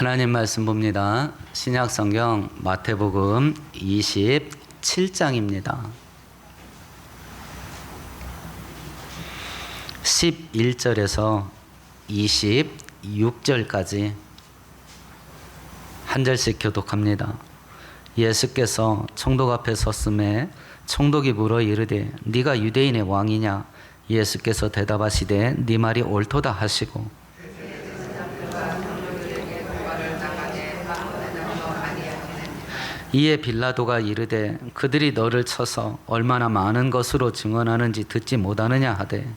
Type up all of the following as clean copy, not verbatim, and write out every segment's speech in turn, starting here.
하나님 말씀 봅니다. 신약 성경 마태복음 27장입니다. 11절에서 26절까지 한 절씩 교독합니다. 예수께서 총독 앞에 섰음에 총독이 물어 이르되 네가 유대인의 왕이냐? 예수께서 대답하시되 네 말이 옳도다 하시고 이에 빌라도가 이르되 그들이 너를 쳐서 얼마나 많은 것으로 증언하는지 듣지 못하느냐 하되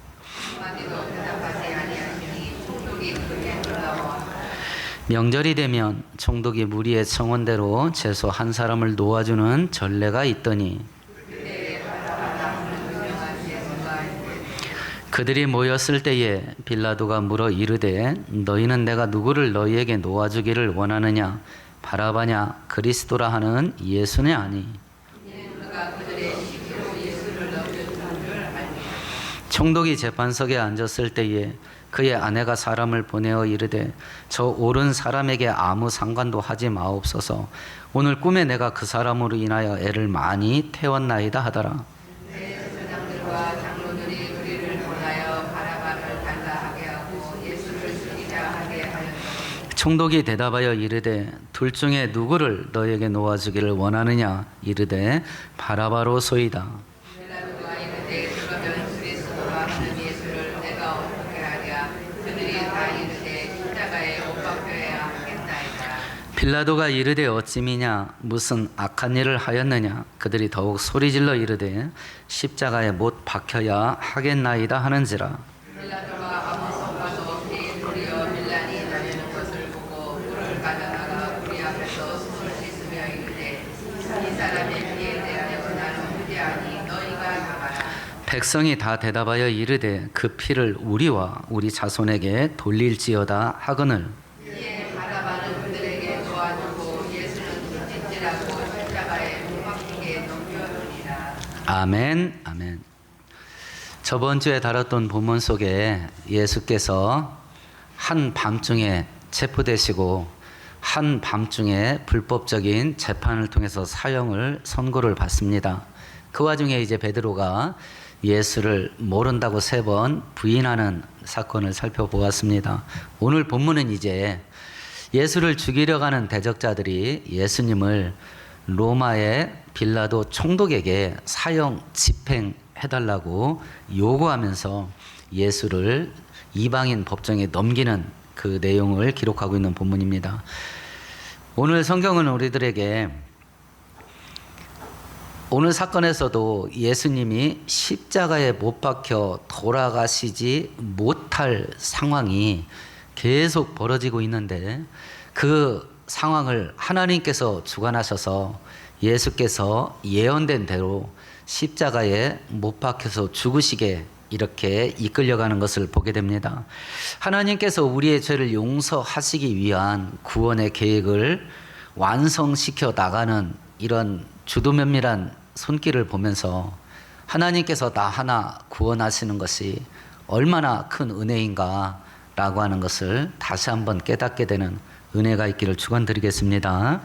명절이 되면 총독이 무리의 청원대로 채소 한 사람을 놓아주는 전례가 있더니 그들이 모였을 때에 빌라도가 물어 이르되 너희는 내가 누구를 너희에게 놓아주기를 원하느냐? 바라바냐 그리스도라 하는 예수냐 아니. 총독이 재판석에 앉았을 때에 그의 아내가 사람을 보내어 이르되 저 옳은 사람에게 아무 상관도 하지 마옵소서. 오늘 꿈에 내가 그 사람으로 인하여 애를 많이 태웠나이다 하더라. 총독이 대답하여 이르되 둘 중에 누구를 너에게 놓아주기를 원하느냐? 이르되 바라바로소이다. 빌라도가 이르되 어찌미냐? 무슨 악한 일을 하였느냐? 그들이 더욱 소리질러 이르되 십자가에 못 박혀야 하겠나이다 하는지라. 백성이 다 대답하여 이르되 그 피를 우리와 우리 자손에게 돌릴지어다 하거늘. 아멘, 아멘. 저번 주에 다뤘던 본문 속에 예수께서 한밤중에 체포되시고 한밤중에 불법적인 재판을 통해서 사형을 선고를 받습니다. 그 와중에 이제 베드로가 예수를 모른다고 3번 부인하는 사건을 살펴보았습니다. 오늘 본문은 이제 예수를 죽이려고 하는 대적자들이 예수님을 로마의 빌라도 총독에게 사형 집행해달라고 요구하면서 예수를 이방인 법정에 넘기는 그 내용을 기록하고 있는 본문입니다. 오늘 성경은 우리들에게 오늘 사건에서도 예수님이 십자가에 못 박혀 돌아가시지 못할 상황이 계속 벌어지고 있는데 그 상황을 하나님께서 주관하셔서 예수께서 예언된 대로 십자가에 못 박혀서 죽으시게 이렇게 이끌려가는 것을 보게 됩니다. 하나님께서 우리의 죄를 용서하시기 위한 구원의 계획을 완성시켜 나가는 이런 주도면밀한 손길을 보면서 하나님께서 나 하나 구원하시는 것이 얼마나 큰 은혜인가 라고 하는 것을 다시 한번 깨닫게 되는 은혜가 있기를 축원드리겠습니다.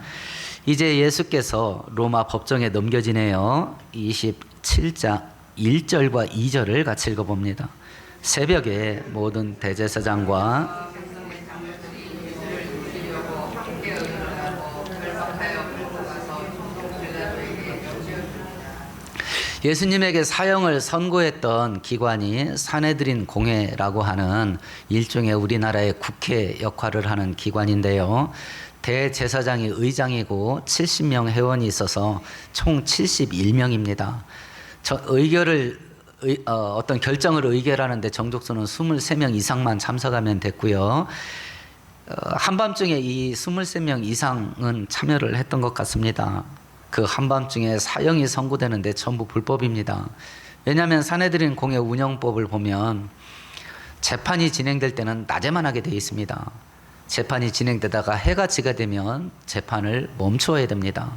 이제 예수께서 로마 법정에 넘겨지네요. 27장 1절과 2절을 같이 읽어봅니다. 새벽에 모든 대제사장과 예수님에게 사형을 선고했던 기관이 사내드린 공회라고 하는 일종의 우리나라의 국회 역할을 하는 기관인데요. 대제사장이 의장이고 70명 회원이 있어서 총 71명입니다. 어떤 결정을 의결하는데 정족수는 23명 이상만 참석하면 됐고요. 한밤중에 이 23명 이상은 참여를 했던 것 같습니다. 그 한밤중에 사형이 선고되는데 전부 불법입니다. 왜냐하면 사내들인 공회 운영법을 보면 재판이 진행될 때는 낮에만 하게 되어 있습니다. 재판이 진행되다가 해가 지게 되면 재판을 멈추어야 됩니다.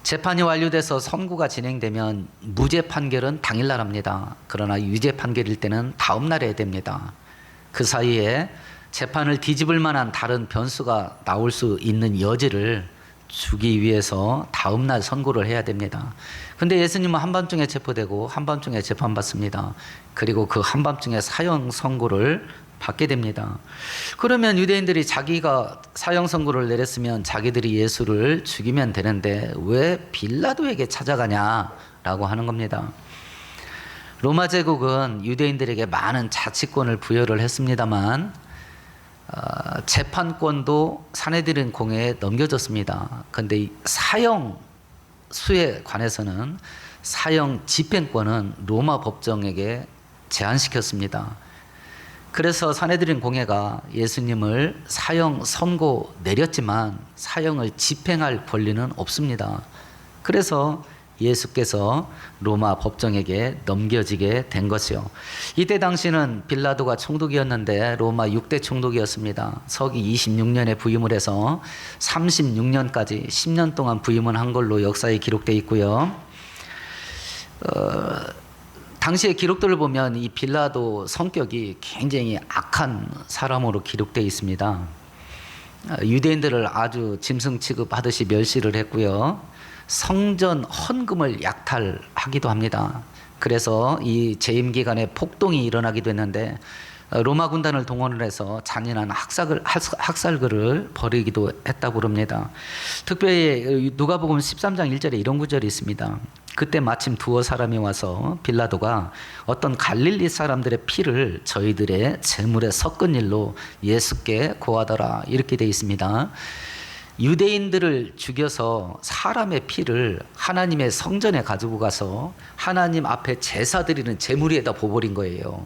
재판이 완료돼서 선고가 진행되면 무죄 판결은 당일날 합니다. 그러나 유죄 판결일 때는 다음 날 해야 됩니다. 그 사이에 재판을 뒤집을 만한 다른 변수가 나올 수 있는 여지를 주기 위해서 다음날 선고를 해야 됩니다. 근데 예수님은 한밤중에 체포되고 한밤중에 재판받습니다. 그리고 그 한밤중에 사형 선고를 받게 됩니다. 그러면 유대인들이 자기가 사형 선고를 내렸으면 자기들이 예수를 죽이면 되는데 왜 빌라도에게 찾아가냐라고 하는 겁니다. 로마 제국은 유대인들에게 많은 자치권을 부여를 했습니다만 재판권도 사내들인 공회에 넘겨졌습니다. 그런데 사형 수에 관해서는 사형 집행권은 로마 법정에게 제한시켰습니다. 그래서 사내들인 공회가 예수님을 사형 선고 내렸지만 사형을 집행할 권리는 없습니다. 그래서 예수께서 로마 법정에게 넘겨지게 된 것이요. 이때 당시는 빌라도가 총독이었는데 로마 6대 총독이었습니다. 서기 26년에 부임을 해서 36년까지 10년 동안 부임을 한 걸로 역사에 기록되어 있고요. 당시의 기록들을 보면 이 빌라도 성격이 굉장히 악한 사람으로 기록되어 있습니다. 유대인들을 아주 짐승 취급하듯이 멸시를 했고요. 성전 헌금을 약탈하기도 합니다. 그래서 이 재임 기간에 폭동이 일어나기도 했는데 로마 군단을 동원을 해서 잔인한 학살글을 벌이기도 했다고 그럽니다. 특별히 누가복음 13장 1절에 이런 구절이 있습니다. 그때 마침 두어 사람이 와서 빌라도가 어떤 갈릴리 사람들의 피를 저희들의 제물에 섞은 일로 예수께 고하더라, 이렇게 되어 있습니다. 유대인들을 죽여서 사람의 피를 하나님의 성전에 가지고 가서 하나님 앞에 제사 드리는 제물 위에다 부어버린 거예요.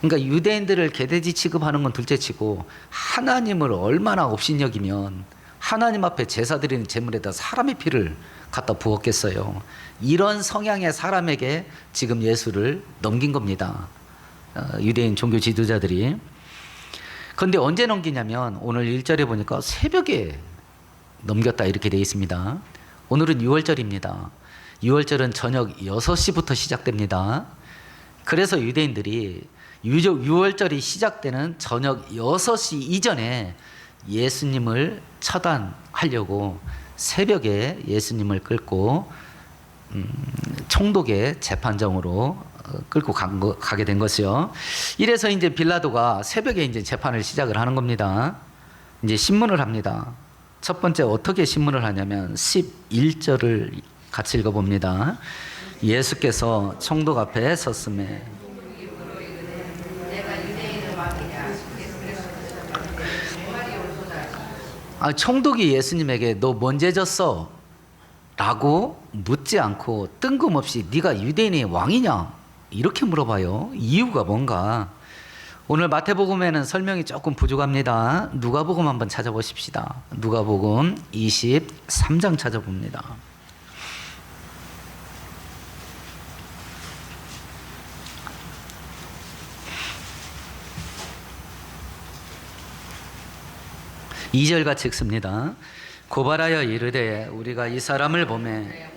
그러니까 유대인들을 개돼지 취급하는 건 둘째치고 하나님을 얼마나 업신여기면 하나님 앞에 제사 드리는 제물에다 사람의 피를 갖다 부었겠어요. 이런 성향의 사람에게 지금 예수를 넘긴 겁니다. 유대인 종교 지도자들이. 그런데 언제 넘기냐면 오늘 1절에 보니까 새벽에 넘겼다, 이렇게 되어 있습니다. 오늘은 6월절입니다. 6월절은 저녁 6시부터 시작됩니다. 그래서 유대인들이 6월절이 시작되는 저녁 6시 이전에 예수님을 처단하려고 새벽에 예수님을 끌고 총독의 재판정으로 끌고 가게 된 것이요. 이래서 이제 빌라도가 새벽에 이제 재판을 시작을 하는 겁니다. 이제 신문을 합니다. 첫 번째 어떻게 신문을 하냐면 11절을 같이 읽어봅니다. 예수께서 총독 앞에 섰음에 총독이 예수님에게 너 뭔 죄 졌어? 라고 묻지 않고 뜬금없이 네가 유대인의 왕이냐? 이렇게 물어봐요. 이유가 뭔가? 오늘 마태복음에는 설명이 조금 부족합니다. 누가복음 한번 찾아보십시다. 누가복음 23장 찾아봅니다. 이 절 같이 읽습니다. 고발하여 이르되 우리가 이 사람을 보매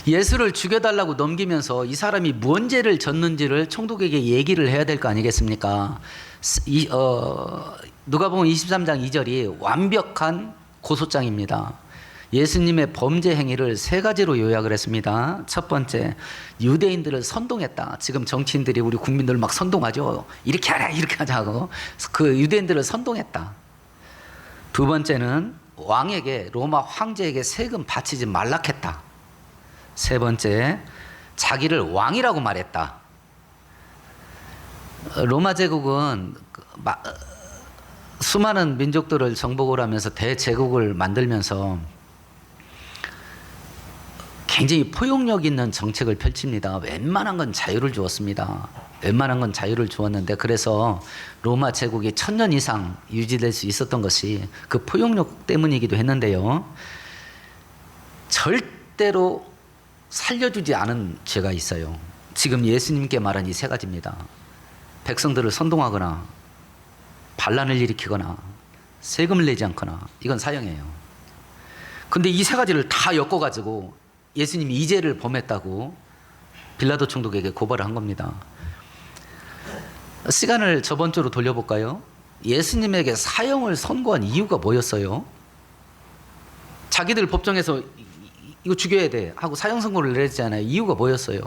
예수를 죽여달라고 넘기면서 이 사람이 무언 죄를 졌는지를 총독에게 얘기를 해야 될 거 아니겠습니까? 누가복음 23장 2절이 완벽한 고소장입니다. 예수님의 범죄 행위를 세 가지로 요약을 했습니다. 첫 번째, 유대인들을 선동했다. 지금 정치인들이 우리 국민들 막 선동하죠. 이렇게 하라, 이렇게 하자고. 그 유대인들을 선동했다. 두 번째는 왕에게, 로마 황제에게 세금 바치지 말라 했다. 세 번째, 자기를 왕이라고 말했다. 로마 제국은 수많은 민족들을 정복을 하면서 대제국을 만들면서 굉장히 포용력 있는 정책을 펼칩니다. 웬만한 건 자유를 주었습니다. 웬만한 건 자유를 주었는데 그래서 로마 제국이 1000년 이상 유지될 수 있었던 것이 그 포용력 때문이기도 했는데요. 절대로 살려주지 않은 죄가 있어요. 지금 예수님께 말한 이 세 가지입니다. 백성들을 선동하거나 반란을 일으키거나 세금을 내지 않거나, 이건 사형이에요. 근데 이 세 가지를 다 엮어가지고 예수님이 이죄를 범했다고 빌라도 총독에게 고발을 한 겁니다. 시간을 저번 주로 돌려볼까요? 예수님에게 사형을 선고한 이유가 뭐였어요? 자기들 법정에서 이거 죽여야 돼 하고 사형 선고를 내렸잖아요. 이유가 뭐였어요?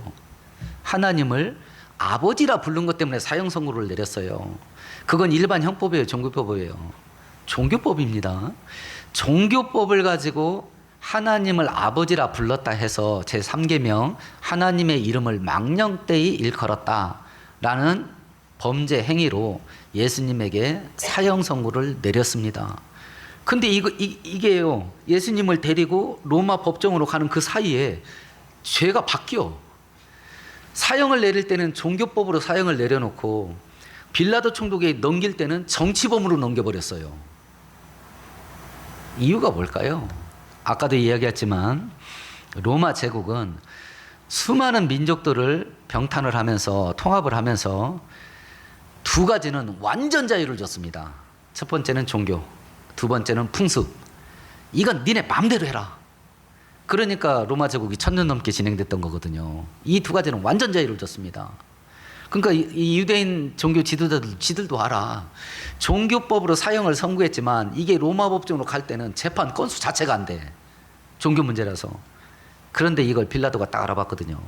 하나님을 아버지라 부른 것 때문에 사형 선고를 내렸어요. 그건 일반 형법이에요, 종교법이에요? 종교법입니다. 종교법을 가지고 하나님을 아버지라 불렀다 해서 제3계명 하나님의 이름을 망령되이 일컬었다라는 범죄 행위로 예수님에게 사형 선고를 내렸습니다. 근데 이게요, 예수님을 데리고 로마 법정으로 가는 그 사이에 죄가 바뀌어. 사형을 내릴 때는 종교법으로 사형을 내려놓고 빌라도 총독에 넘길 때는 정치범으로 넘겨버렸어요. 이유가 뭘까요? 아까도 이야기했지만 로마 제국은 수많은 민족들을 병탄을 하면서 통합을 하면서 두 가지는 완전 자유를 줬습니다. 첫 번째는 종교, 두 번째는 풍습. 이건 니네 마음대로 해라. 그러니까 로마 제국이 1000년 넘게 진행됐던 거거든요. 이 두 가지는 완전 자유를 줬습니다. 그러니까 이 유대인 종교 지도자들도 알아. 종교법으로 사형을 선고했지만 이게 로마 법정으로 갈 때는 재판 건수 자체가 안 돼. 종교 문제라서. 그런데 이걸 빌라도가 딱 알아봤거든요.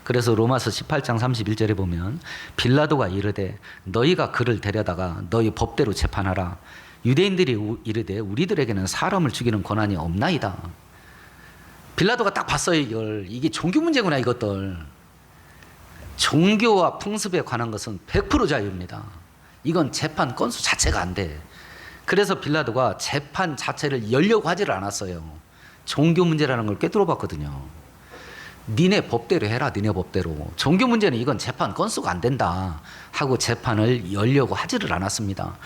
그래서 로마서 18장 31절에 보면 빌라도가 이르되 너희가 그를 데려다가 너희 법대로 재판하라. 유대인들이 이르되 우리들에게는 사람을 죽이는 권한이 없나이다. 빌라도가 딱 봤어요. 이게 종교 문제구나 이것들. 종교와 풍습에 관한 것은 100% 자유입니다. 이건 재판 건수 자체가 안 돼. 그래서 빌라도가 재판 자체를 열려고 하지를 않았어요. 종교 문제라는 걸 꿰뚫어 봤거든요. 니네 법대로 해라. 니네 법대로. 종교 문제는 이건 재판 건수가 안 된다 하고 재판을 열려고 하지를 않았습니다.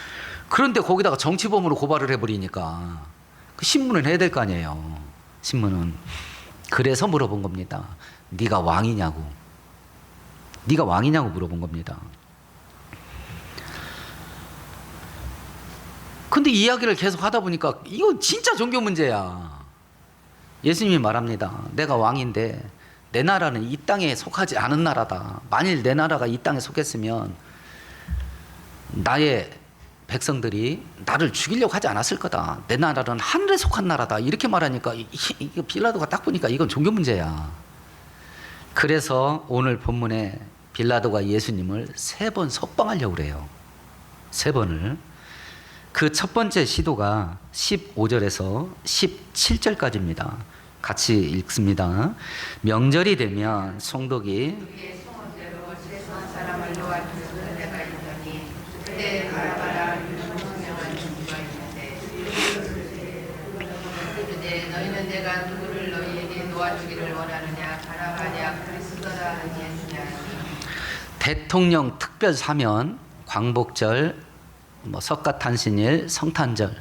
그런데 거기다가 정치범으로 고발을 해버리니까 그 신문은 해야 될 거 아니에요. 신문은. 그래서 물어본 겁니다. 네가 왕이냐고. 네가 왕이냐고 물어본 겁니다. 근데 이야기를 계속 하다 보니까 이건 진짜 종교 문제야. 예수님이 말합니다. 내가 왕인데 내 나라는 이 땅에 속하지 않은 나라다. 만일 내 나라가 이 땅에 속했으면 나의 백성들이 나를 죽이려고 하지 않았을 거다. 내 나라는 하늘에 속한 나라다. 이렇게 말하니까 이거 빌라도가 딱 보니까 이건 종교 문제야. 그래서 오늘 본문에 빌라도가 예수님을 3번 석방하려고 그래요. 3번을. 그 첫 번째 시도가 15절에서 17절까지입니다. 같이 읽습니다. 명절이 되면 총독이 너희는 내가 누구를 너희에게 놓아주기를 원하느냐 바라바냐 그리스도라 하니 예수냐. 대통령 특별 사면, 광복절, 석가탄신일, 성탄절,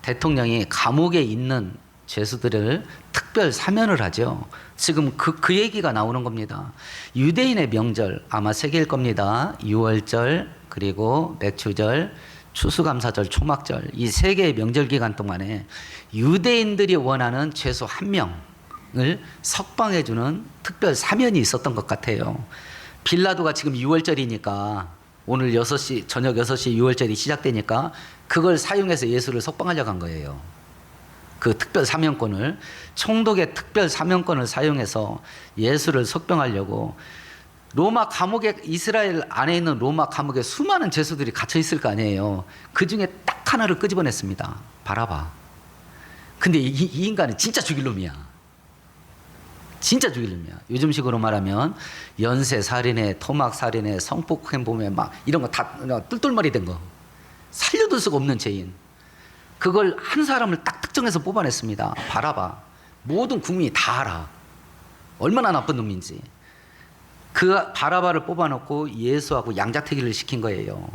대통령이 감옥에 있는 죄수들을 특별 사면을 하죠. 지금 그 얘기가 나오는 겁니다. 유대인의 명절 아마 3개일 겁니다. 유월절, 그리고 맥주절, 추수감사절, 초막절, 이 3개의 명절 기간 동안에 유대인들이 원하는 죄수 1명을 석방해주는 특별 사면이 있었던 것 같아요. 빌라도가 지금 6월절이니까 오늘 6시, 저녁 6시 6월절이 시작되니까 그걸 사용해서 예수를 석방하려고 한 거예요. 그 특별 사면권을, 총독의 특별 사면권을 사용해서 예수를 석방하려고 로마 감옥에, 이스라엘 안에 있는 로마 감옥에 수많은 죄수들이 갇혀 있을 거 아니에요. 그 중에 딱 하나를 끄집어냈습니다. 바라바. 근데 이 인간은 진짜 죽일 놈이야. 진짜 죽일 놈이야. 요즘식으로 말하면 연쇄살인에, 토막살인에, 성폭행범에 막 이런 거 다 똘똘머리 된 거. 살려둘 수가 없는 죄인. 그걸 한 사람을 딱 특정해서 뽑아냈습니다. 바라바. 모든 국민이 다 알아. 얼마나 나쁜 놈인지. 그 바라바를 뽑아놓고 예수하고 양자택일을 시킨 거예요.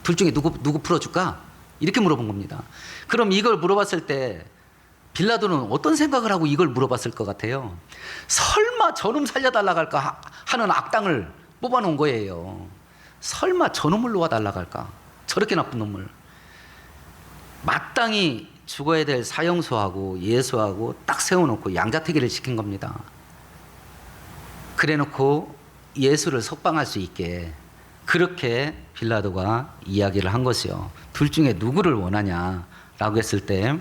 둘 중에 누구 풀어줄까? 이렇게 물어본 겁니다. 그럼 이걸 물어봤을 때 빌라도는 어떤 생각을 하고 이걸 물어봤을 것 같아요? 설마 저놈 살려달라고 할까 하는 악당을 뽑아놓은 거예요. 설마 저놈을 놓아달라고 할까? 저렇게 나쁜 놈을. 마땅히 죽어야 될 사형수하고 예수하고 딱 세워놓고 양자택일을 시킨 겁니다. 그래놓고 예수를 석방할 수 있게 그렇게 빌라도가 이야기를 한 것이요. 둘 중에 누구를 원하냐라고 했을 때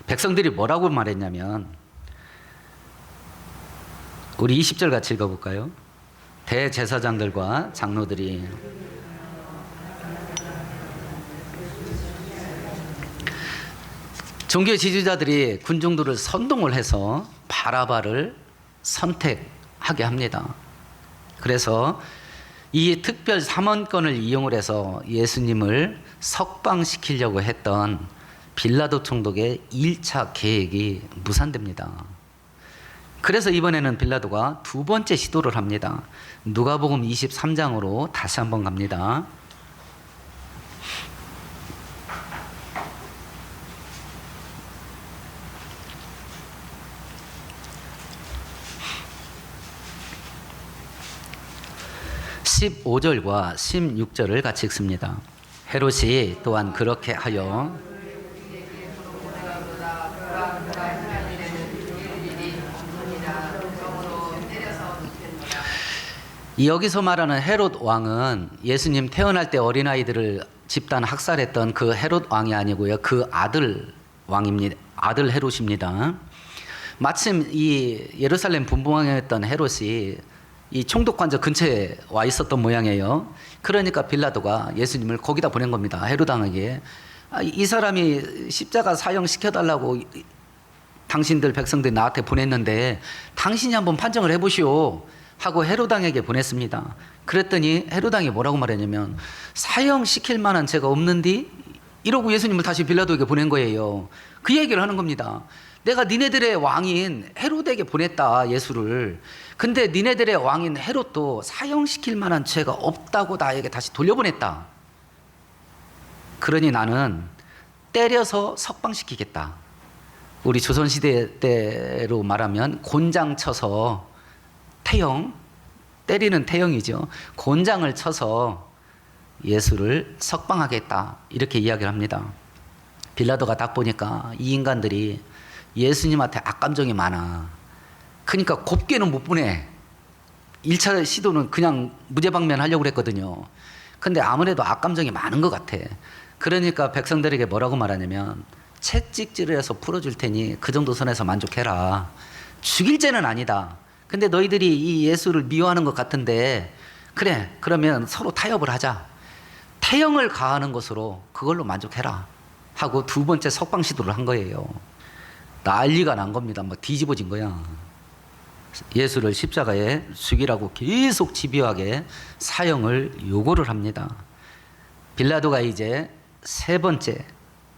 백성들이 뭐라고 말했냐면, 우리 20절 같이 읽어볼까요? 대제사장들과 장로들이 종교 지지자들이 군중들을 선동을 해서 바라바를 선택하게 합니다. 그래서 이 특별 삼원권을 이용을 해서 예수님을 석방시키려고 했던 빌라도 총독의 1차 계획이 무산됩니다. 그래서 이번에는 빌라도가 두 번째 시도를 합니다. 누가복음 23장으로 다시 한번 갑니다. (15절과) (16절을) 같이 읽습니다. 헤롯이 또한 그렇게 하여 여기서 말하는 헤롯 왕은 예수님 태어날 때 어린아이들을 집단 학살했던 그 헤롯 왕이 아니고요, 그 아들 왕입니다. 아들 헤롯입니다. 마침 이 예루살렘 분봉왕이었던 헤롯이 이 총독관저 근처에 와 있었던 모양이에요. 그러니까 빌라도가 예수님을 거기다 보낸 겁니다. 헤롯 왕에게. 이 사람이 십자가 사형시켜달라고 당신들 백성들이 나한테 보냈는데 당신이 한번 판정을 해보시오 하고 헤롯 왕에게 보냈습니다. 그랬더니 헤롯 왕이 뭐라고 말했냐면, 사형시킬 만한 죄가 없는디? 이러고 예수님을 다시 빌라도에게 보낸 거예요. 그 얘기를 하는 겁니다. 내가 니네들의 왕인 헤롯에게 보냈다, 예수를. 근데 니네들의 왕인 헤롯도 사형시킬 만한 죄가 없다고 나에게 다시 돌려보냈다. 그러니 나는 때려서 석방시키겠다. 우리 조선시대 때로 말하면 곤장 쳐서, 태형, 때리는 태형이죠. 곤장을 쳐서 예수를 석방하겠다, 이렇게 이야기를 합니다. 빌라도가 딱 보니까 이 인간들이 예수님한테 악감정이 많아. 그러니까 곱게는 못 보내. 1차 시도는 그냥 무죄방면 하려고 그랬거든요. 근데 아무래도 악감정이 많은 것 같아. 그러니까 백성들에게 뭐라고 말하냐면, 채찍질을 해서 풀어줄 테니 그 정도 선에서 만족해라. 죽일 죄는 아니다. 근데 너희들이 이 예수를 미워하는 것 같은데, 그래, 그러면 서로 타협을 하자. 태형을 가하는 것으로 그걸로 만족해라 하고 두 번째 석방 시도를 한 거예요. 난리가 난 겁니다. 막 뒤집어진 거야. 예수를 십자가에 죽이라고 계속 집요하게 사형을 요구를 합니다. 빌라도가 이제 세 번째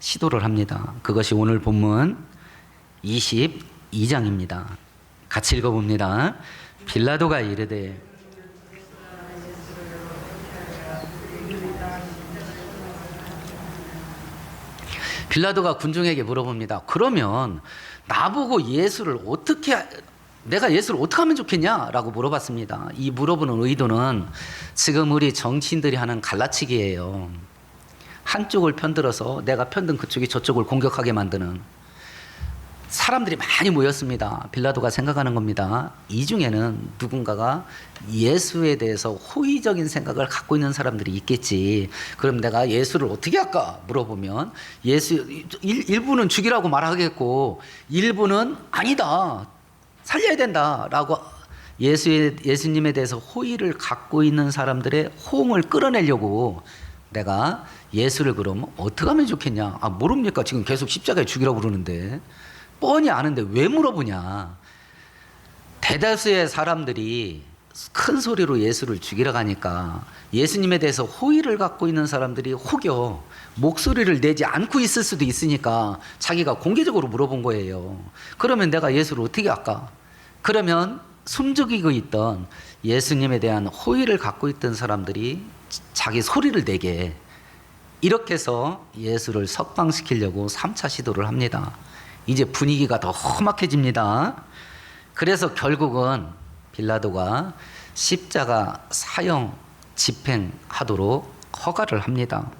시도를 합니다. 그것이 오늘 본문 22장입니다. 같이 읽어봅니다. 빌라도가 이르되 빌라도가 군중에게 물어봅니다. 그러면 나보고 내가 예수를 어떻게 하면 좋겠냐라고 물어봤습니다. 이 물어보는 의도는 지금 우리 정치인들이 하는 갈라치기예요. 한쪽을 편들어서 내가 편든 그쪽이 저쪽을 공격하게 만드는. 사람들이 많이 모였습니다. 빌라도가 생각하는 겁니다. 이 중에는 누군가가 예수에 대해서 호의적인 생각을 갖고 있는 사람들이 있겠지. 그럼 내가 예수를 어떻게 할까 물어보면, 일부는 죽이라고 말하겠고 일부는 아니다, 살려야 된다라고 예수님에 대해서 호의를 갖고 있는 사람들의 호응을 끌어내려고 내가 예수를 그럼 어떻게 하면 좋겠냐. 모릅니까? 지금 계속 십자가에 죽이라고 그러는데. 뻔히 아는데 왜 물어보냐. 대다수의 사람들이 큰 소리로 예수를 죽이러 가니까 예수님에 대해서 호의를 갖고 있는 사람들이 혹여 목소리를 내지 않고 있을 수도 있으니까 자기가 공개적으로 물어본 거예요. 그러면 내가 예수를 어떻게 할까? 그러면 숨죽이고 있던 예수님에 대한 호의를 갖고 있던 사람들이 자기 소리를 내게, 이렇게 해서 예수를 석방시키려고 3차 시도를 합니다. 이제 분위기가 더 험악해집니다. 그래서 결국은 빌라도가 십자가 사형 집행하도록 허가를 합니다.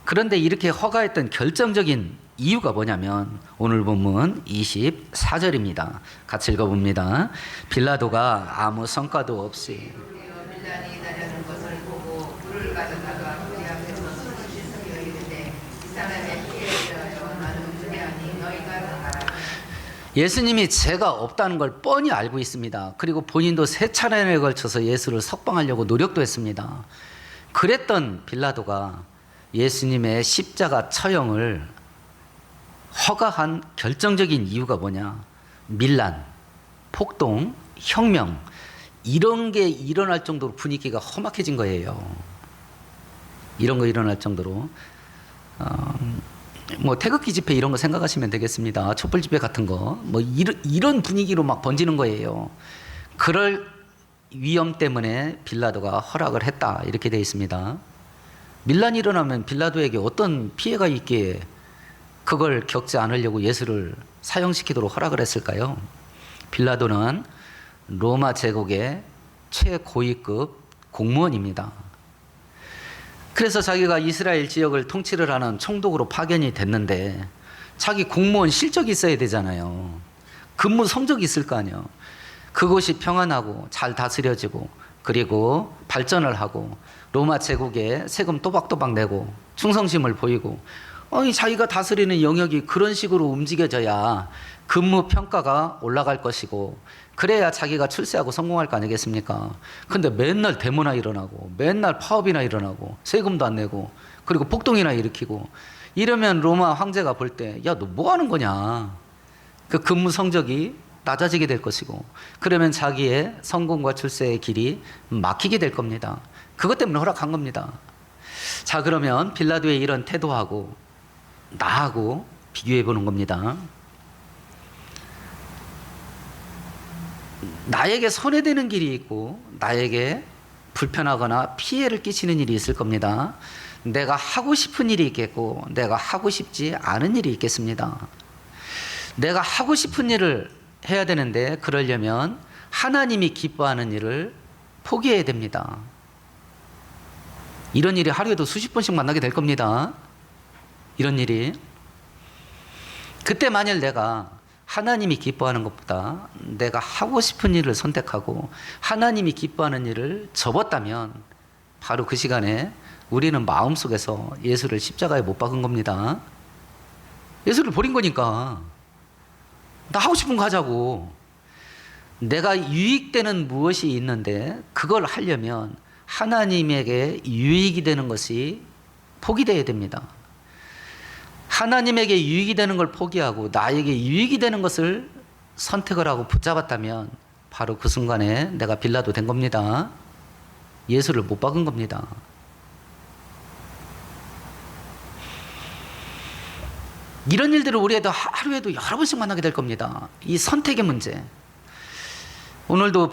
그런데 이렇게 허가했던 결정적인 이유가 뭐냐면 오늘 본문 24절입니다. 같이 읽어봅니다. 빌라도가 아무 성과도 없이 밀란이 나려는 것을 보고 불을 가져다가 그리 앞에서 술을 씻으며 이르되 이 사람의 피에 대하여 나는 주례하니 너희가 나가라. 예수님이 죄가 없다는 걸 뻔히 알고 있습니다. 그리고 본인도 3차례에 걸쳐서 예수를 석방하려고 노력도 했습니다. 그랬던 빌라도가 예수님의 십자가 처형을 허가한 결정적인 이유가 뭐냐? 밀란, 폭동, 혁명 이런 게 일어날 정도로 분위기가 험악해진 거예요. 이런 거 일어날 정도로 뭐 태극기 집회 이런 거 생각하시면 되겠습니다. 촛불 집회 같은 거 뭐 이런 분위기로 막 번지는 거예요. 그럴 위험 때문에 빌라도가 허락을 했다 이렇게 되어 있습니다. 밀란이 일어나면 빌라도에게 어떤 피해가 있기에 그걸 겪지 않으려고 예수를 사형시키도록 허락을 했을까요? 빌라도는 로마 제국의 최고위급 공무원입니다. 그래서 자기가 이스라엘 지역을 통치를 하는 총독으로 파견이 됐는데 자기 공무원 실적이 있어야 되잖아요. 근무 성적이 있을 거 아니에요. 그곳이 평안하고 잘 다스려지고 그리고 발전을 하고 로마 제국에 세금 또박또박 내고 충성심을 보이고 자기가 다스리는 영역이 그런 식으로 움직여져야 근무 평가가 올라갈 것이고 그래야 자기가 출세하고 성공할 거 아니겠습니까? 근데 맨날 데모나 일어나고 맨날 파업이나 일어나고 세금도 안 내고 그리고 폭동이나 일으키고 이러면 로마 황제가 볼 때 야, 너 뭐 하는 거냐? 그 근무 성적이 낮아지게 될 것이고 그러면 자기의 성공과 출세의 길이 막히게 될 겁니다. 그것 때문에 허락한 겁니다. 자, 그러면 빌라도의 이런 태도하고 나하고 비교해 보는 겁니다. 나에게 손해되는 길이 있고 나에게 불편하거나 피해를 끼치는 일이 있을 겁니다. 내가 하고 싶은 일이 있겠고 내가 하고 싶지 않은 일이 있겠습니다. 내가 하고 싶은 일을 해야 되는데 그러려면 하나님이 기뻐하는 일을 포기해야 됩니다. 이런 일이 하루에도 수십 번씩 만나게 될 겁니다. 이런 일이. 그때 만일 내가 하나님이 기뻐하는 것보다 내가 하고 싶은 일을 선택하고 하나님이 기뻐하는 일을 접었다면 바로 그 시간에 우리는 마음속에서 예수를 십자가에 못 박은 겁니다. 예수를 버린 거니까 나 하고 싶은 거 하자고. 내가 유익되는 무엇이 있는데 그걸 하려면 하나님에게 유익이 되는 것이 포기되어야 됩니다. 하나님에게 유익이 되는 걸 포기하고 나에게 유익이 되는 것을 선택을 하고 붙잡았다면 바로 그 순간에 내가 빌라도 된 겁니다. 예수를 못 박은 겁니다. 이런 일들을 우리에도 하루에도 여러 번씩 만나게 될 겁니다. 이 선택의 문제. 오늘도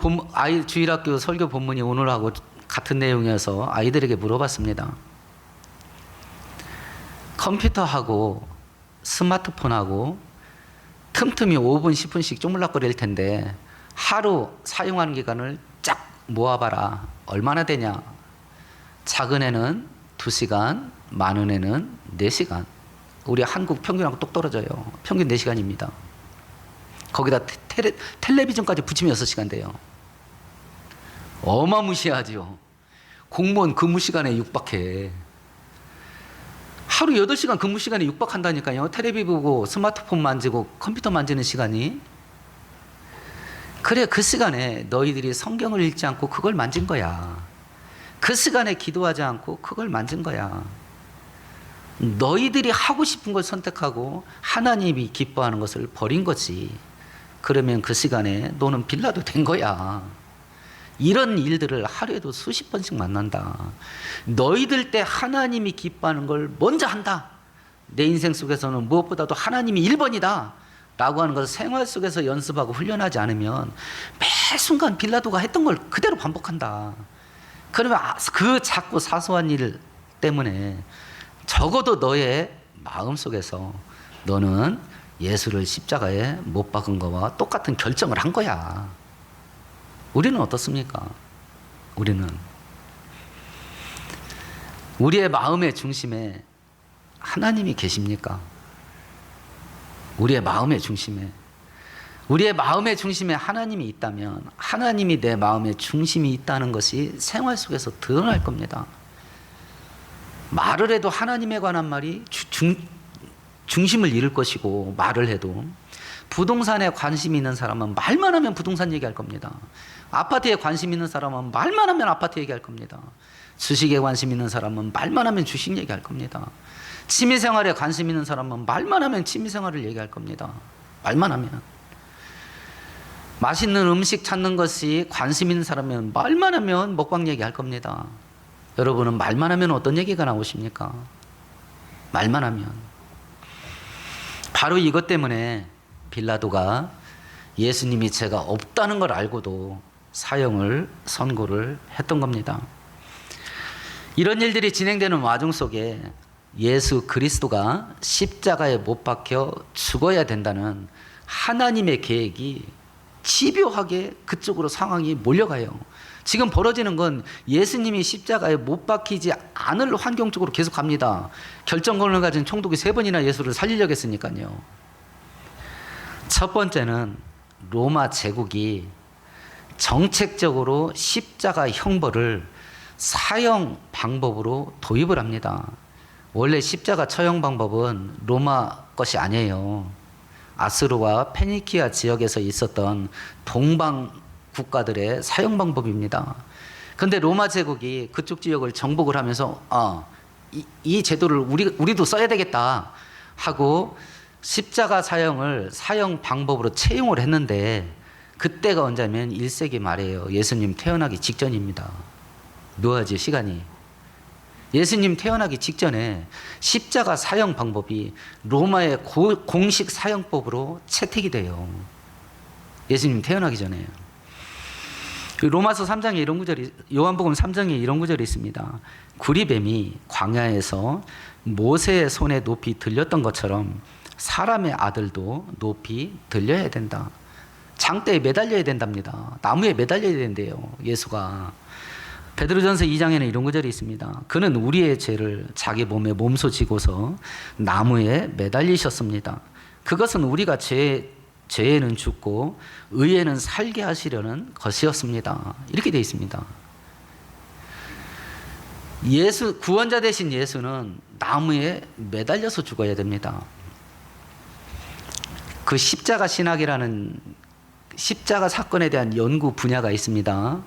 주일학교 설교 본문이 오늘하고 같은 내용이어서 아이들에게 물어봤습니다. 컴퓨터하고 스마트폰하고 틈틈이 5분, 10분씩 쪼물락거릴 텐데 하루 사용하는 기간을 쫙 모아봐라. 얼마나 되냐? 작은 애는 2시간, 많은 애는 4시간. 우리 한국 평균하고 똑 떨어져요. 평균 4시간입니다. 거기다 텔레비전까지 붙이면 6시간 돼요. 어마무시하죠. 공무원 근무 시간에 육박해. 하루 8시간 근무 시간에 육박한다니까요. 텔레비 보고 스마트폰 만지고 컴퓨터 만지는 시간이. 그래, 그 시간에 너희들이 성경을 읽지 않고 그걸 만진 거야. 그 시간에 기도하지 않고 그걸 만진 거야. 너희들이 하고 싶은 걸 선택하고 하나님이 기뻐하는 것을 버린 거지. 그러면 그 시간에 너는 빌라도 된 거야. 이런 일들을 하루에도 수십 번씩 만난다. 너희들 때 하나님이 기뻐하는 걸 먼저 한다. 내 인생 속에서는 무엇보다도 하나님이 1번이다 라고 하는 것을 생활 속에서 연습하고 훈련하지 않으면 매 순간 빌라도가 했던 걸 그대로 반복한다. 그러면 그 작고 사소한 일 때문에 적어도 너의 마음속에서 너는 예수를 십자가에 못 박은 거와 똑같은 결정을 한 거야. 우리는 어떻습니까? 우리의 마음의 중심에 하나님이 계십니까? 우리의 마음의 중심에, 우리의 마음의 중심에 하나님이 있다면 하나님이 내 마음의 중심이 있다는 것이 생활 속에서 드러날 겁니다. 말을 해도 하나님에 관한 말이 중심을 잃을 것이고, 말을 해도 부동산에 관심 있는 사람은 말만 하면 부동산 얘기할 겁니다. 아파트에 관심 있는 사람은 말만 하면 아파트 얘기할 겁니다. 주식에 관심 있는 사람은 말만 하면 주식 얘기할 겁니다. 취미생활에 관심 있는 사람은 말만 하면 취미생활을 얘기할 겁니다. 말만 하면. 맛있는 음식 찾는 것이 관심 있는 사람은 말만 하면 먹방 얘기할 겁니다. 여러분은 말만 하면 어떤 얘기가 나오십니까? 말만 하면. 바로 이것 때문에 빌라도가 예수님이 죄가 없다는 걸 알고도 사형을 선고를 했던 겁니다. 이런 일들이 진행되는 와중 속에 예수 그리스도가 십자가에 못 박혀 죽어야 된다는 하나님의 계획이 집요하게 그쪽으로 상황이 몰려가요. 지금 벌어지는 건 예수님이 십자가에 못 박히지 않을 환경 쪽으로 계속 갑니다. 결정권을 가진 총독이 3번이나 예수를 살리려고 했으니까요. 첫 번째는 로마 제국이 정책적으로 십자가 형벌을 사형 방법으로 도입을 합니다. 원래 십자가 처형 방법은 로마 것이 아니에요. 아스르와 페니키아 지역에서 있었던 동방 국가들의 사형 방법입니다. 그런데 로마 제국이 그쪽 지역을 정복을 하면서 이 제도를 우리도 써야 되겠다 하고 십자가 사형을 사형 방법으로 채용을 했는데, 그때가 언제냐면 1세기 말이에요. 예수님 태어나기 직전입니다. 묘하지 시간이. 예수님 태어나기 직전에 십자가 사형 방법이 로마의 공식 사형법으로 채택이 돼요. 예수님 태어나기 전에. 로마서 3장에 이런 구절이, 요한복음 3장에 이런 구절이 있습니다. 구리뱀이 광야에서 모세의 손에 높이 들렸던 것처럼 사람의 아들도 높이 들려야 된다. 장대에 매달려야 된답니다. 나무에 매달려야 된대요. 예수가. 베드로전서 2장에는 이런 구절이 있습니다. 그는 우리의 죄를 자기 몸에 몸소 지고서 나무에 매달리셨습니다. 그것은 우리가 죄에는 죽고 의에는 살게 하시려는 것이었습니다. 이렇게 되어 있습니다. 구원자 되신 예수는 나무에 매달려서 죽어야 됩니다. 그 십자가 신학이라는 십자가 사건에 대한 연구 분야가 있습니다.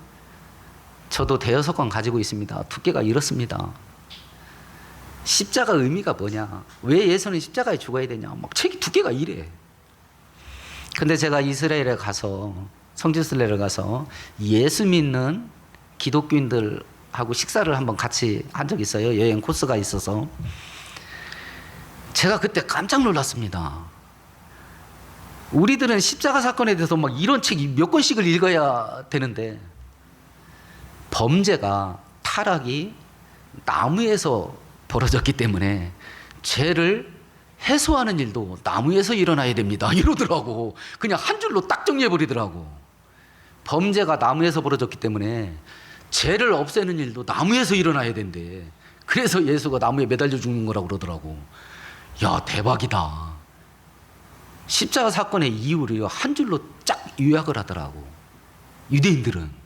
저도 대여섯 권 가지고 있습니다. 두께가 이렇습니다. 십자가 의미가 뭐냐? 왜 예수는 십자가에 죽어야 되냐? 막 책이 두께가 이래. 근데 제가 이스라엘에 가서, 성지순례를 가서 예수 믿는 기독교인들하고 식사를 한번 같이 한 적이 있어요. 여행 코스가 있어서. 제가 그때 깜짝 놀랐습니다. 우리들은 십자가 사건에 대해서 막 이런 책 몇 권씩을 읽어야 되는데, 범죄가, 타락이 나무에서 벌어졌기 때문에 죄를 해소하는 일도 나무에서 일어나야 됩니다. 이러더라고. 그냥 한 줄로 딱 정리해버리더라고. 범죄가 나무에서 벌어졌기 때문에 죄를 없애는 일도 나무에서 일어나야 된대. 그래서 예수가 나무에 매달려 죽는 거라고 그러더라고. 야, 대박이다. 십자가 사건의 이유를 한 줄로 쫙 요약을 하더라고. 유대인들은.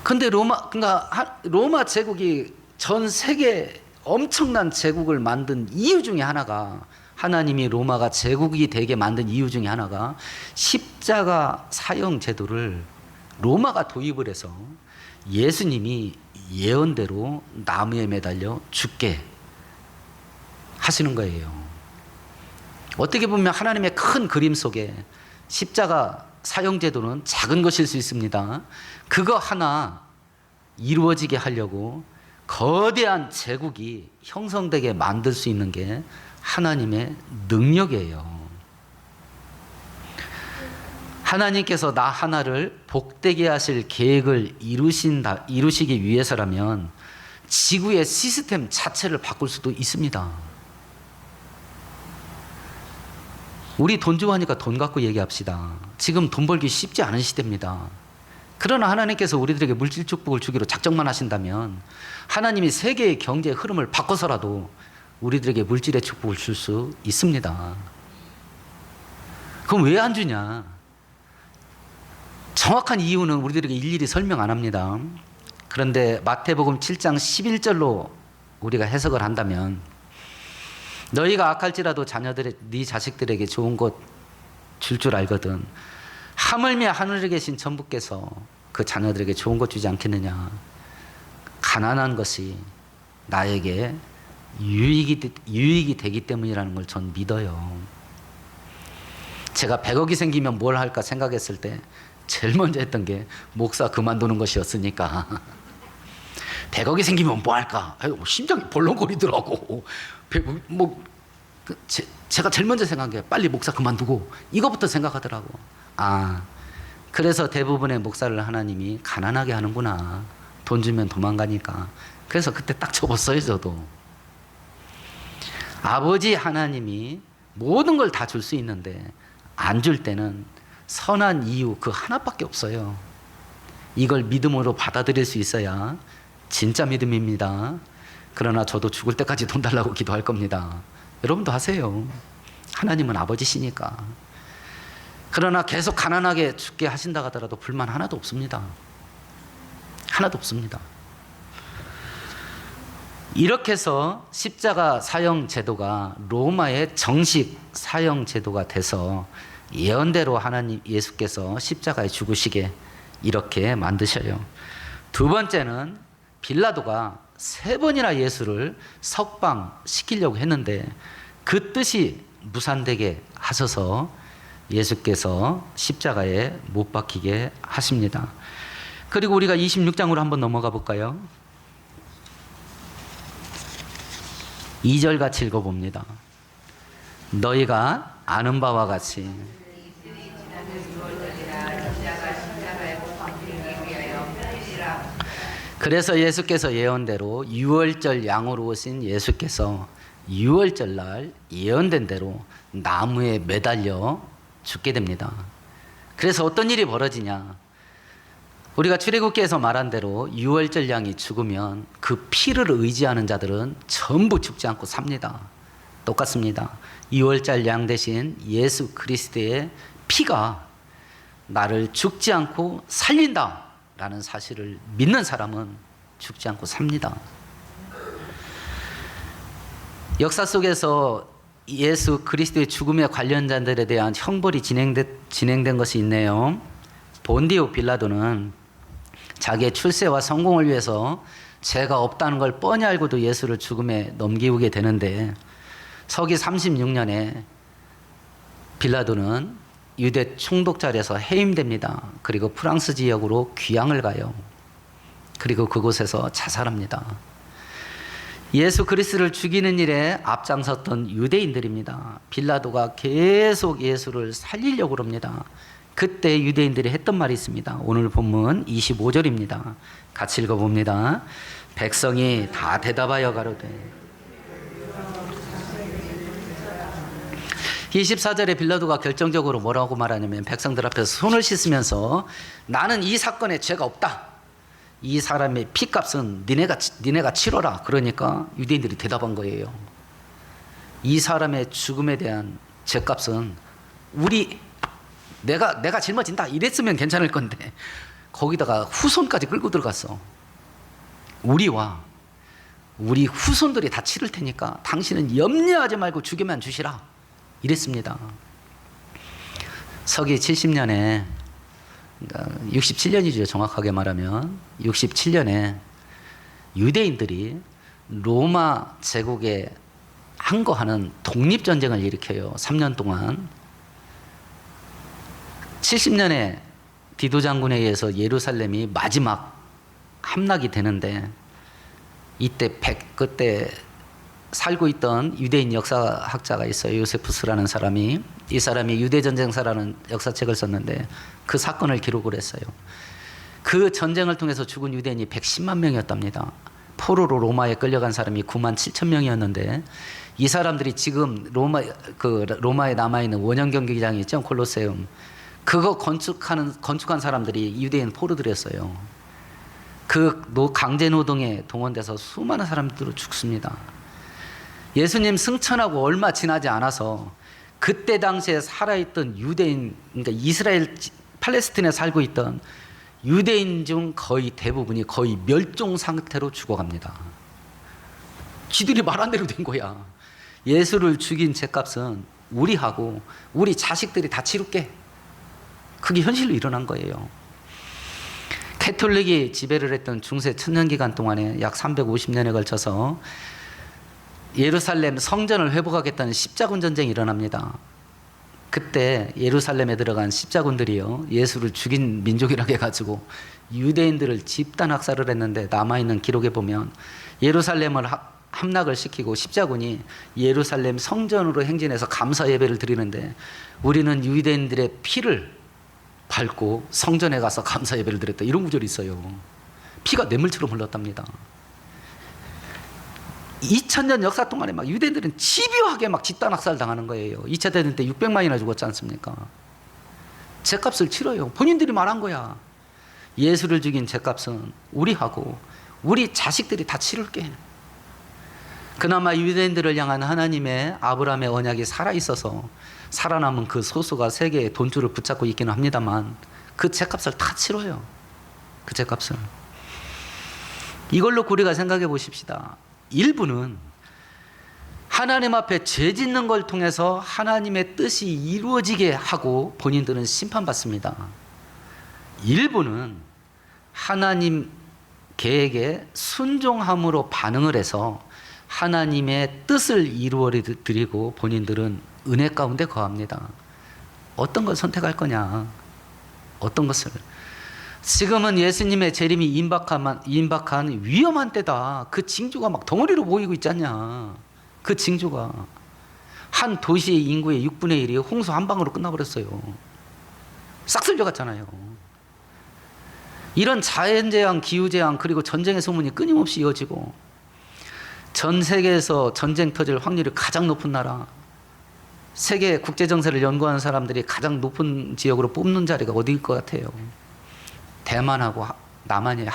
근데 로마 제국이 전 세계 엄청난 제국을 만든 이유 중에 하나가, 하나님이 로마가 제국이 되게 만든 이유 중에 하나가 십자가 사형 제도를 로마가 도입을 해서 예수님이 예언대로 나무에 매달려 죽게 하시는 거예요. 어떻게 보면 하나님의 큰 그림 속에 십자가 사형 제도는 작은 것일 수 있습니다. 그거 하나 이루어지게 하려고 거대한 제국이 형성되게 만들 수 있는 게 하나님의 능력이에요. 하나님께서 나 하나를 복되게 하실 계획을 이루시기 위해서라면 지구의 시스템 자체를 바꿀 수도 있습니다. 우리 돈 좋아하니까 돈 갖고 얘기합시다. 지금 돈 벌기 쉽지 않은 시대입니다. 그러나 하나님께서 우리들에게 물질 축복을 주기로 작정만 하신다면 하나님이 세계의 경제 흐름을 바꿔서라도 우리들에게 물질의 축복을 줄 수 있습니다. 그럼 왜 안 주냐? 정확한 이유는 우리들에게 일일이 설명 안 합니다. 그런데 마태복음 7장 11절로 우리가 해석을 한다면 너희가 악할지라도 네 자식들에게 좋은 것 줄 줄 알거든. 하물며 하늘에 계신 천부께서 그 자녀들에게 좋은 것 주지 않겠느냐. 가난한 것이 나에게 유익이 되기 때문이라는 걸 전 믿어요. 제가 100억이 생기면 뭘 할까 생각했을 때 제일 먼저 했던 게 목사 그만두는 것이었으니까 100억이 생기면 뭐 할까? 심장이 벌렁거리더라고. 제가 제일 먼저 생각한 게 빨리 목사 그만두고 이거부터 생각하더라고. 그래서 대부분의 목사를 하나님이 가난하게 하는구나. 돈 주면 도망가니까. 그래서 그때 딱 접었어요, 저도. 아버지 하나님이 모든 걸 다 줄 수 있는데 안 줄 때는 선한 이유 그 하나밖에 없어요. 이걸 믿음으로 받아들일 수 있어야 진짜 믿음입니다. 그러나 저도 죽을 때까지 돈 달라고 기도할 겁니다. 여러분도 하세요. 하나님은 아버지시니까. 그러나 계속 가난하게 죽게 하신다 하더라도 불만 하나도 없습니다. 하나도 없습니다. 이렇게 해서 십자가 사형 제도가 로마의 정식 사형 제도가 돼서 예언대로 하나님 예수께서 십자가에 죽으시게 이렇게 만드셔요. 두 번째는 빌라도가 3번이나 예수를 석방시키려고 했는데 그 뜻이 무산되게 하셔서 예수께서 십자가에 못 박히게 하십니다. 그리고 우리가 26장으로 한번 넘어가 볼까요? 2절 같이 읽어봅니다. 너희가 아는 바와 같이 그래서 예수께서 예언대로 유월절 양으로 오신 예수께서 유월절 날 예언된 대로 나무에 매달려 죽게 됩니다. 그래서 어떤 일이 벌어지냐? 우리가 출애굽기에서 말한 대로 유월절 양이 죽으면 그 피를 의지하는 자들은 전부 죽지 않고 삽니다. 똑같습니다. 유월절 양 대신 예수 그리스도의 피가 나를 죽지 않고 살린다 라는 사실을 믿는 사람은 죽지 않고 삽니다. 역사 속에서 예수 그리스도의 죽음에 관련자들에 대한 형벌이 진행된 것이 있네요. 본디오 빌라도는 자기의 출세와 성공을 위해서 죄가 없다는 걸 뻔히 알고도 예수를 죽음에 넘기게 되는데 서기 36년에 빌라도는 유대 총독자리에서 해임됩니다. 그리고 프랑스 지역으로 귀향을 가요. 그리고 그곳에서 자살합니다. 예수 그리스도를 죽이는 일에 앞장섰던 유대인들입니다. 빌라도가 계속 예수를 살리려고 합니다. 그때 유대인들이 했던 말이 있습니다. 오늘 본문 25절입니다. 같이 읽어봅니다. 백성이 다 대답하여 가로되 24절에 빌라도가 결정적으로 뭐라고 말하냐면 백성들 앞에서 손을 씻으면서 나는 이 사건에 죄가 없다. 이 사람의 피값은 니네가 치러라. 그러니까 유대인들이 대답한 거예요. 이 사람의 죽음에 대한 죄값은 내가 짊어진다. 이랬으면 괜찮을 건데 거기다가 후손까지 끌고 들어갔어. 우리와 우리 후손들이 다 치를 테니까 당신은 염려하지 말고 죽여만 주시라. 이랬습니다. 서기 70년에 67년이죠. 정확하게 말하면 67년에 유대인들이 로마 제국에 항거하는 독립전쟁을 일으켜요. 3년 동안. 70년에 디도 장군에 의해서 예루살렘이 마지막 함락이 되는데 그때 살고 있던 유대인 역사학자가 있어요. 요세푸스라는 사람이. 이 사람이 유대전쟁사라는 역사책을 썼는데 그 사건을 기록을 했어요. 그 전쟁을 통해서 죽은 유대인이 110만 명이었답니다. 포로로 로마에 끌려간 사람이 9만 7천 명이었는데 이 사람들이 지금 로마에 남아있는 원형 경기장이 있죠. 콜로세움. 그거 건축한 사람들이 유대인 포로들이었어요. 그 강제 노동에 동원돼서 수많은 사람들이 죽습니다. 예수님 승천하고 얼마 지나지 않아서 그때 당시에 살아있던 유대인, 그러니까 이스라엘, 팔레스틴에 살고 있던 유대인 중 거의 대부분이 거의 멸종 상태로 죽어갑니다. 지들이 말한 대로 된 거야. 예수를 죽인 죄값은 우리하고 우리 자식들이 다 치를게. 그게 현실로 일어난 거예요. 캐톨릭이 지배를 했던 중세 천년기간 동안에 약 350년에 걸쳐서 예루살렘 성전을 회복하겠다는 십자군 전쟁이 일어납니다. 그때 예루살렘에 들어간 십자군들이요, 예수를 죽인 민족이라고 해가지고 유대인들을 집단 학살을 했는데, 남아있는 기록에 보면 예루살렘을 함락을 시키고 십자군이 예루살렘 성전으로 행진해서 감사 예배를 드리는데, 우리는 유대인들의 피를 밟고 성전에 가서 감사 예배를 드렸다, 이런 구절이 있어요. 피가 냇물처럼 흘렀답니다. 2000년 역사 동안에 막 유대인들은 집요하게 막 집단 학살 당하는 거예요. 2차 대전 때 600만이나 죽었지 않습니까? 죄값을 치러요. 본인들이 말한 거야. 예수를 죽인 죄값은 우리하고 우리 자식들이 다 치를게. 그나마 유대인들을 향한 하나님의 아브라함의 언약이 살아있어서 살아남은 그 소수가 세계의 돈줄을 붙잡고 있기는 합니다만, 그 죄값을 다 치러요. 그 죄값을. 이걸로 우리가 생각해 보십시다. 일부는 하나님 앞에 죄 짓는 걸 통해서 하나님의 뜻이 이루어지게 하고 본인들은 심판받습니다. 일부는 하나님 계획에 순종함으로 반응을 해서 하나님의 뜻을 이루어 드리고 본인들은 은혜 가운데 거합니다. 어떤 걸 선택할 거냐? 어떤 것을? 지금은 예수님의 재림이 임박한 위험한 때다. 그 징조가 막 덩어리로 보이고 있지 않냐. 그 징조가 한 도시의 인구의 6분의 1이 홍수 한 방으로 끝나버렸어요. 싹 쓸려갔잖아요. 이런 자연재앙, 기후재앙, 그리고 전쟁의 소문이 끊임없이 이어지고, 전 세계에서 전쟁 터질 확률이 가장 높은 나라, 세계 국제정세를 연구하는 사람들이 가장 높은 지역으로 뽑는 자리가 어디일 것 같아요? 대만하고 남한이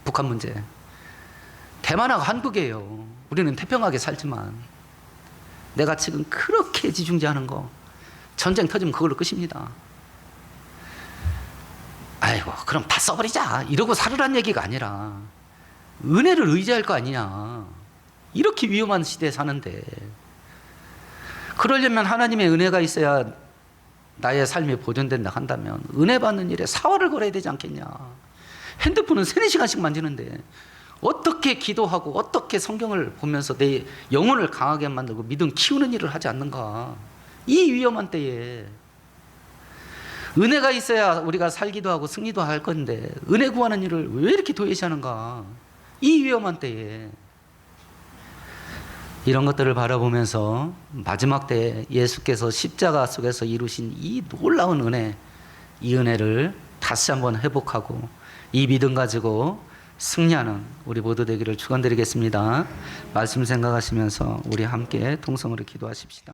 북한 문제. 대만하고 한국이에요. 우리는 태평하게 살지만, 내가 지금 그렇게 지중지하는 거, 전쟁 터지면 그걸로 끝입니다. 아이고 그럼 다 써버리자 이러고 살으란 얘기가 아니라, 은혜를 의지할 거 아니냐. 이렇게 위험한 시대에 사는데, 그러려면 하나님의 은혜가 있어야 나의 삶이 보존된다 한다면 은혜 받는 일에 사활을 걸어야 되지 않겠냐. 핸드폰은 3-4시간씩 만지는데 어떻게 기도하고 어떻게 성경을 보면서 내 영혼을 강하게 만들고 믿음 키우는 일을 하지 않는가. 이 위험한 때에 은혜가 있어야 우리가 살기도 하고 승리도 할 건데, 은혜 구하는 일을 왜 이렇게 도외시하는가. 이 위험한 때에 이런 것들을 바라보면서 마지막 때에 예수께서 십자가 속에서 이루신 이 놀라운 은혜, 이 은혜를 다시 한번 회복하고 이 믿음 가지고 승리하는 우리 모두 되기를 축원드리겠습니다. 말씀 생각하시면서 우리 함께 통성으로 기도하십시다.